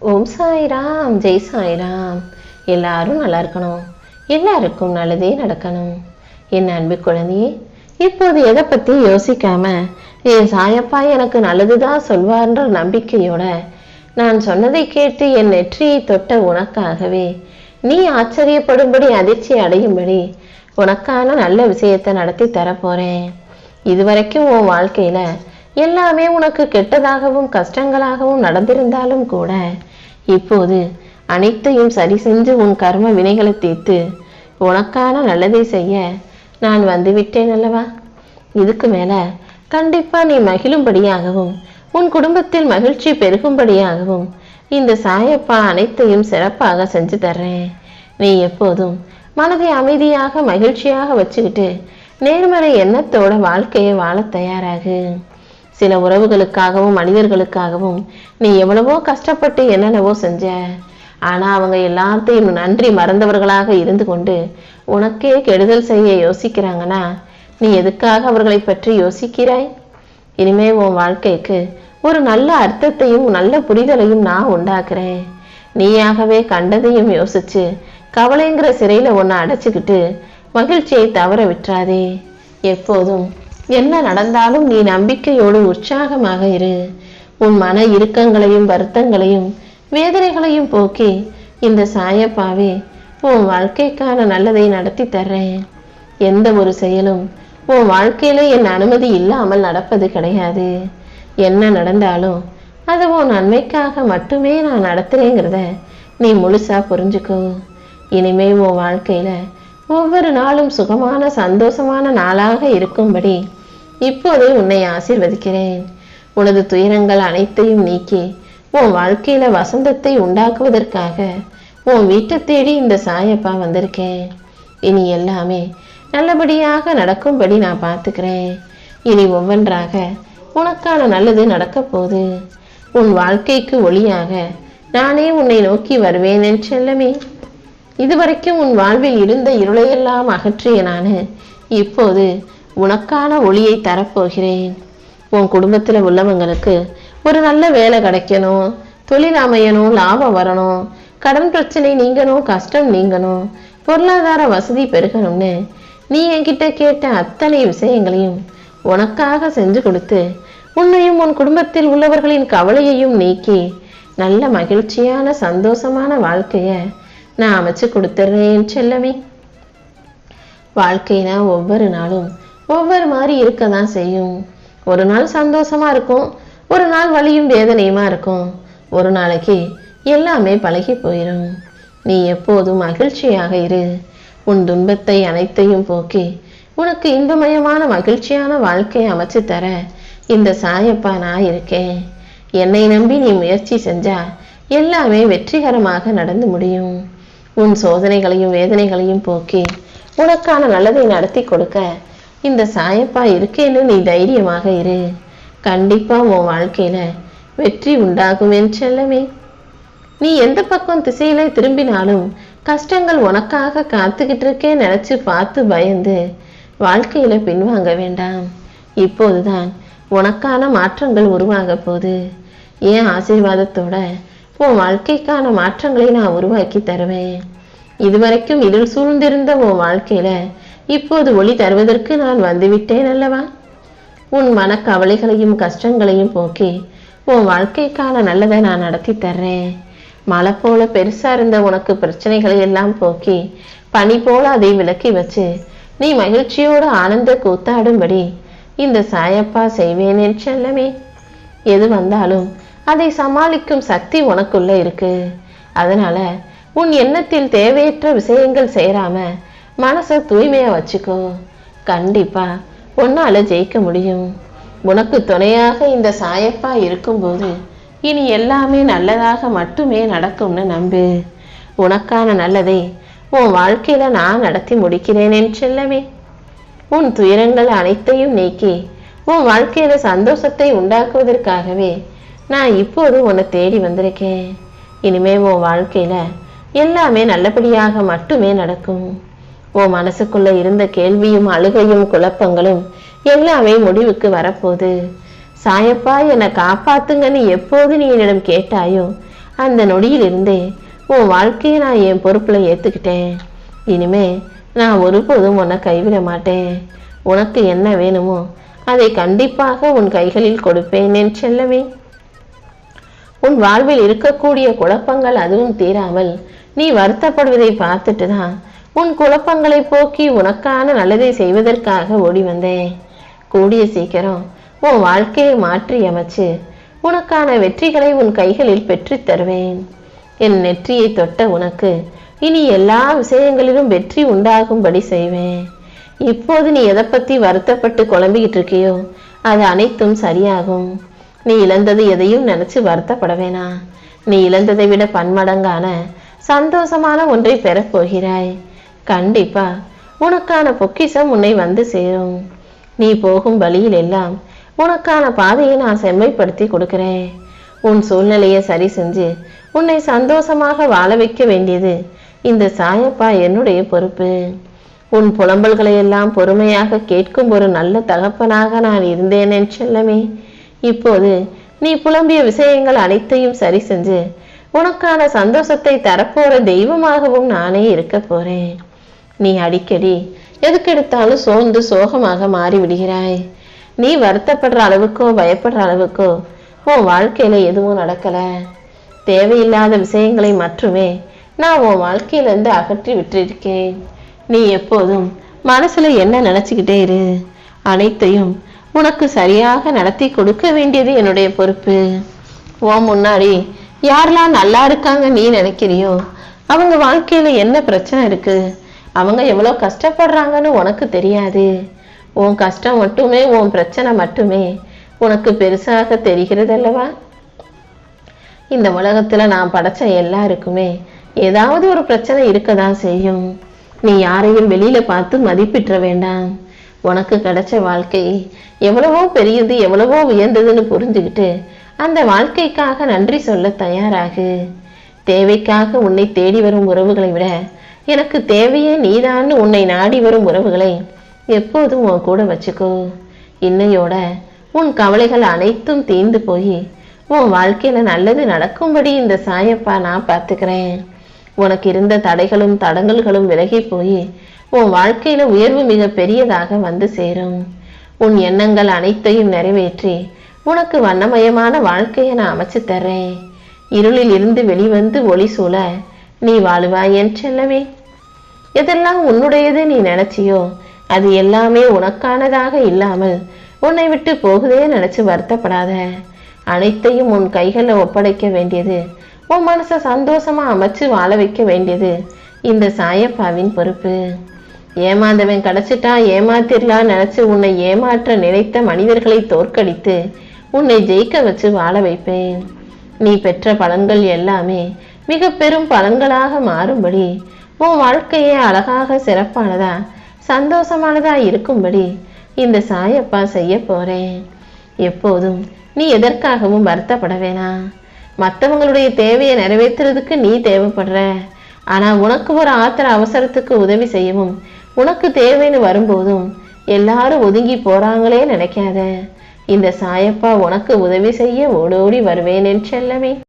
ஓம் சாய்ராம், ஜெய் சாய்ராம். எல்லாரும் நல்லா இருக்கணும், எல்லாருக்கும் நல்லதே நடக்கணும். என் அன்பு குழந்தையே, இப்போது எதை பத்தி யோசிக்காம என் சாயப்பா எனக்கு நல்லதுதான் சொல்வார்ன்ற நம்பிக்கையோட நான் சொன்னதை கேட்டு என் நெற்றியை தொட்ட உனக்காகவே நீ ஆச்சரியப்படும்படி அதிர்ச்சி அடையும்படி உனக்கான நல்ல விஷயத்தை நடத்தி தரப்போறேன். இதுவரைக்கும் உன் வாழ்க்கையில எல்லாமே உனக்கு கெட்டதாகவும் கஷ்டங்களாகவும் நடந்திருந்தாலும் கூட இப்போது அனைத்தையும் சரி செஞ்சு உன் கர்ம வினைகளை தீர்த்து உனக்கான நல்லதை செய்ய நான் வந்துவிட்டேன் அல்லவா. இதுக்கு மேல கண்டிப்பா நீ மகிழும்படியாகவும் உன் குடும்பத்தில் மகிழ்ச்சி பெருகும்படியாகவும் இந்த சாயப்பா அனைத்தையும் சிறப்பாக செஞ்சு தர்றேன். நீ எப்போதும் மனதை அமைதியாக மகிழ்ச்சியாக வச்சுக்கிட்டு நேர்மறை எண்ணத்தோட வாழ்க்கையை வாழ தயாராகு. சில உறவுகளுக்காகவும் மனிதர்களுக்காகவும் நீ எவ்வளவோ கஷ்டப்பட்டு என்னென்னவோ செஞ்ச. ஆனா அவங்க எல்லாத்தையும் நன்றி மறந்தவர்களாக இருந்து கொண்டு உனக்கே கெடுதல் செய்ய யோசிக்கிறாங்கன்னா நீ எதுக்காக அவர்களை பற்றி யோசிக்கிறாய்? இனிமே உன் வாழ்க்கைக்கு ஒரு நல்ல அர்த்தத்தையும் நல்ல புரிதலையும் நான் உண்டாக்குறேன். நீயாகவே கண்டதையும் யோசிச்சு கவலைங்கிற சிறையில உன்னை அடைச்சுக்கிட்டு மகிழ்ச்சியை தவற விட்டுறாதே. எப்போதும் என்ன நடந்தாலும் நீ நம்பிக்கையோடு உற்சாகமாக இரு. உன் மன இறுக்கங்களையும் வருத்தங்களையும் வேதனைகளையும் போக்கி இந்த சாயப்பாவே உன் வாழ்க்கைக்கான நல்லதை நடத்தி தர்றேன். எந்த ஒரு செயலும் உன் வாழ்க்கையில என் அனுமதி இல்லாமல் நடப்பது கிடையாது. என்ன நடந்தாலும் அது உன் நன்மைக்காக மட்டுமே நான் நடத்துறேங்கிறத நீ முழுசா புரிஞ்சுக்கோ. இனிமே உன் வாழ்க்கையில ஒவ்வொரு நாளும் சுகமான சந்தோஷமான நாளாக இருக்கும்படி இப்போதே உன்னை ஆசீர்வதிக்கிறேன். உனது துயரங்கள் அனைத்தையும் நீக்கி உன் வாழ்க்கையில வசந்தத்தை உண்டாக்குவதற்காக உன் வீட்டை தேடி இந்த சாயப்பா வந்திருக்கேன். இனி எல்லாமே நல்லபடியாக நடக்கும்படி நான் பார்த்துக்கிறேன். இனி ஒவ்வொன்றாக உனக்கான நல்லது நடக்க போகுது. உன் வாழ்க்கைக்கு ஒளியாக நானே உன்னை நோக்கி வருவேன் என் செல்லமே. இதுவரைக்கும் உன் வாழ்வில் இருந்த இருளையெல்லாம் அகற்றிய நான் இப்போது உனக்கான ஒளியை தரப்போகிறேன். உன் குடும்பத்துல உள்ளவங்களுக்கு ஒரு நல்ல வேலை கிடைக்கணும், தொழில் அமையணும், லாபம் வரணும், கடன் பிரச்சனை நீங்கணும், கஷ்டம் நீங்கணும், பொருளாதார வசதி பெருகணும்னு நீ என்கிட்ட கேட்ட அத்தனை விஷயங்களையும் உனக்காக செஞ்சு கொடுத்து உன்னையும் உன் குடும்பத்தில் உள்ளவர்களின் கவலையையும் நீக்கி நல்ல மகிழ்ச்சியான சந்தோஷமான வாழ்க்கைய நான் அமைச்சு கொடுத்துட்றேன் செல்லமே. வாழ்க்கைனா ஒவ்வொரு நாளும் ஒவ்வொரு மாதிரி இருக்க தான் செய்யும். ஒரு நாள் சந்தோஷமா இருக்கும், ஒரு நாள் வலியும் வேதனையுமா இருக்கும், ஒரு நாளைக்கு எல்லாமே பழகி போயிடும். நீ எப்போதும் மகிழ்ச்சியாக இரு. உன் துன்பத்தை அனைத்தையும் போக்கி உனக்கு இன்பமயமான மகிழ்ச்சியான வாழ்க்கையை அமைச்சு தர இந்த சாயப்பா நான் இருக்கேன். என்னை நம்பி நீ முயற்சி செஞ்சா எல்லாமே வெற்றிகரமாக நடந்து முடியும். உன் சோதனைகளையும் வேதனைகளையும் போக்கி உனக்கான நல்லதை நடத்தி கொடுக்க இந்த சாயப்பா இருக்கேன்னு நீ தைரியமாக இரு. கண்டிப்பா உன் வாழ்க்கையில வெற்றி உண்டாகும் என் செல்லமே. நீ எந்த பக்கம் திசையில திரும்பினாலும் கஷ்டங்கள் உனக்காக காத்துக்கிட்டு இருக்கே நினைச்சு பார்த்து பயந்து வாழ்க்கையில பின்வாங்க வேண்டாம். இப்போதுதான் உனக்கான மாற்றங்கள் உருவாக போகுது. என் ஆசீர்வாதத்தோட உன் வாழ்க்கைக்கான மாற்றங்களை நான் உருவாக்கி தருவேன். இதுவரைக்கும் இருள் சூழ்ந்திருந்த உன் வாழ்க்கையில இப்போது ஒளி தருவதற்கு நான் வந்துவிட்டேன் அல்லவா. உன் மனக்கவலைகளையும் கஷ்டங்களையும் போக்கி உன் வாழ்க்கைக்கான நல்லதை நான் நடத்தி தர்றேன். மழை போல பெருசா இருந்த உனக்கு பிரச்சனைகளை எல்லாம் போக்கி பனி போல அதை விலக்கி வச்சு நீ மகிழ்ச்சியோடு ஆனந்த கூத்தாடும்படி இந்த சாயப்பா செய்வேன் என் செல்லமே. எது வந்தாலும் அதை சமாளிக்கும் சக்தி உனக்குள்ள இருக்கு. அதனால உன் எண்ணத்தில் தேவையற்ற விஷயங்கள் சேராம மனசை தூய்மையா வச்சுக்கோ. கண்டிப்பா உன்னால ஜெயிக்க முடியும். உனக்கு துணையாக இந்த சாயப்பா இருக்கும்போது இனி எல்லாமே நல்லதாக மட்டுமே நடக்கும்னு நம்பு. உனக்கான நல்லதை உன் வாழ்க்கையில நான் நடத்தி முடிக்கிறேன் என் செல்லமே. உன் துயரங்கள் அனைத்தையும் நீக்கி உன் வாழ்க்கையில சந்தோஷத்தை உண்டாக்குவதற்காகவே நான் இப்போது உன்னை தேடி வந்திருக்கேன். இனிமே உன் வாழ்க்கையில எல்லாமே நல்லபடியாக மட்டுமே நடக்கும். உன் மனசுக்குள்ள இருந்த கேள்வியும் அழுகையும் குழப்பங்களும் எல்லாமே முடிவுக்கு வரப்போகுது. சாயப்பா என்னை காப்பாத்துங்கன்னு எப்போது நீ என்னிடம் கேட்டாயோ அந்த நொடியிலிருந்தே உன் வாழ்க்கையை நான் என் பொறுப்புல ஏத்துக்கிட்டேன். இனிமே நான் ஒருபோதும் உன்னை கைவிட மாட்டேன். உனக்கு என்ன வேணுமோ அதை கண்டிப்பாக உன் கைகளில் கொடுப்பேன் என் செல்லமே. உன் வாழ்வில் இருக்கக்கூடிய குழப்பங்கள் அதுவும் தீராமல் நீ வருத்தப்படுவதை பார்த்துட்டு தான் உன் குழப்பங்களை போக்கி உனக்கான நல்லதை செய்வதற்காக ஓடி வந்தேன். கூடிய சீக்கிரம் உன் வாழ்க்கையை மாற்றி அமைச்சு உனக்கான வெற்றிகளை உன் கைகளில் பெற்றுத் தருவேன். என் நெற்றியை தொட்ட உனக்கு இனி எல்லா விஷயங்களிலும் வெற்றி உண்டாகும்படி செய்வேன். இப்போது நீ எதை பத்தி வருத்தப்பட்டு குழம்பிக்கிட்டு இருக்கியோ அது அனைத்தும் சரியாகும். நீ இழந்தது எதையும் நினைச்சு வருத்தப்பட வேணாம். நீ இழந்ததை விட பன்மடங்கான சந்தோஷமான ஒன்றை பெறப் போகிறாய். கண்டிப்பா உனக்கான பொக்கிஷம் உன்னை வந்து சேரும். நீ போகும் வழியில் எல்லாம் உனக்கான பாதையை நான் செம்மைப்படுத்தி கொடுக்கிறேன். உன் சூழ்நிலையை சரி செஞ்சு உன்னை சந்தோஷமாக வாழ வைக்க வேண்டியது இந்த சாயப்பா என்னுடைய பொறுப்பு. உன் புலம்பல்களை எல்லாம் பொறுமையாக கேட்கும் ஒரு நல்ல தகப்பனாக நான் இருந்தேன் என் செல்லமே. இப்போது நீ புலம்பிய விஷயங்கள் அனைத்தையும் சரி செஞ்சு உனக்கான சந்தோஷத்தை தரப்போற தெய்வமாகவும் நானே இருக்க போறேன். நீ அடிக்கடி எதுக்கெடுத்தாலும் சோர்ந்து சோகமாக மாறி விடுகிறாய். நீ வருத்தப்படுற அளவுக்கோ பயப்படுற அளவுக்கோ உன் வாழ்க்கையில எதுவும் நடக்கல. தேவையில்லாத விஷயங்களை மட்டுமே நான் உன் வாழ்க்கையில இருந்து அகற்றி விட்டிருக்கேன். நீ எப்போதும் மனசுல என்ன நினைச்சுக்கிட்டே இரு. அனைத்தையும் உனக்கு சரியாக நடத்தி கொடுக்க வேண்டியது என்னுடைய பொறுப்பு. உன் முன்னாடி யாரெல்லாம் நல்லா இருக்காங்க நீ நினைக்கிறியோ அவங்க வாழ்க்கையில என்ன பிரச்சனை இருக்கு, அவங்க எவ்வளவு கஷ்டப்படுறாங்கன்னு உனக்கு தெரியாது. உன் கஷ்டம் மட்டுமே உன் பிரச்சனை மட்டுமே உனக்கு பெருசாக தெரிகிறது அல்லவா? இந்த உலகத்துல நான் படைச்ச எல்லாருக்குமே ஏதாவது ஒரு பிரச்சனை இருக்கதான் செய்யும். நீ யாரையும் வெளியில பார்த்து மதிப்பிட்ட வேண்டாம். உனக்கு கிடைச்ச வாழ்க்கை எவ்வளவோ பெரியது எவ்வளவோ உயர்ந்ததுன்னு புரிஞ்சுக்கிட்டு அந்த வாழ்க்கைக்காக நன்றி சொல்ல தயாராகு. தேவைக்காக உன்னை தேடி வரும் உறவுகளை விட எனக்கு தேவையே நீதான்னு உன்னை நாடி வரும் உறவுகளை எப்போதும் உன் கூட வச்சுக்கோ. இன்னையோட உன் கவலைகள் அனைத்தும் தீர்ந்து போய் உன் வாழ்க்கையில நல்லது நடக்கும்படி இந்த சாயப்பா நான் பார்த்துக்கிறேன். உனக்கு இருந்த தடைகளும் தடங்கல்களும் விலகி போய் உன் வாழ்க்கையில உயர்வு மிக பெரியதாக வந்து சேரும். உன் எண்ணங்கள் அனைத்தையும் நிறைவேற்றி உனக்கு வண்ணமயமான வாழ்க்கையை நான் அமைச்சு தர்றேன். இருளில் இருந்து வெளிவந்து ஒளி சூழ நீ வாழுவாய் என் செல்லவே. எதெல்லாம் உன்னுடையது நீ நினைச்சியோ அது எல்லாமே உனக்கானதாக இல்லாமல் உன்னை விட்டு போகுதே நினைச்சு வருத்தப்படாத. அனைத்தையும் உன் கைகளில் ஒப்படைக்க வேண்டியது, உன் மனசை சந்தோஷமா அமைச்சு வாழ வைக்க வேண்டியது இந்த சாயப்பாவின் பொறுப்பு. ஏமாந்தவன் கிடைச்சிட்டா ஏமாத்திரலாம் நினைச்சு உன்னை ஏமாற்ற நினைத்த மனிதர்களை தோற்கடித்து உன்னை ஜெயிக்க வச்சு வாழ வைப்பேன். நீ பெற்ற பலன்கள் எல்லாமே மிக பெரும் பலன்களாக மாறும்படி உன் வாழ்க்கையே அழகாக சிறப்பானதா சந்தோஷமானதா இருக்கும்படி இந்த சாயப்பா செய்ய போறேன். எப்போதும் நீ எதற்காகவும் வருத்தப்பட வேணாம். மற்றவங்களுடைய தேவையை நிறைவேற்றுறதுக்கு நீ தேவைப்படுற. ஆனா உனக்கு ஒரு ஆத்திர அவசரத்துக்கு உதவி செய்யவும் உனக்கு தேவைன்னு வரும்போதும் எல்லாரும் ஒதுங்கி போறாங்களே நினைக்காத. இந்த சாயப்பா உனக்கு உதவி செய்ய ஓடோடி வருவேன் என் செல்லமே.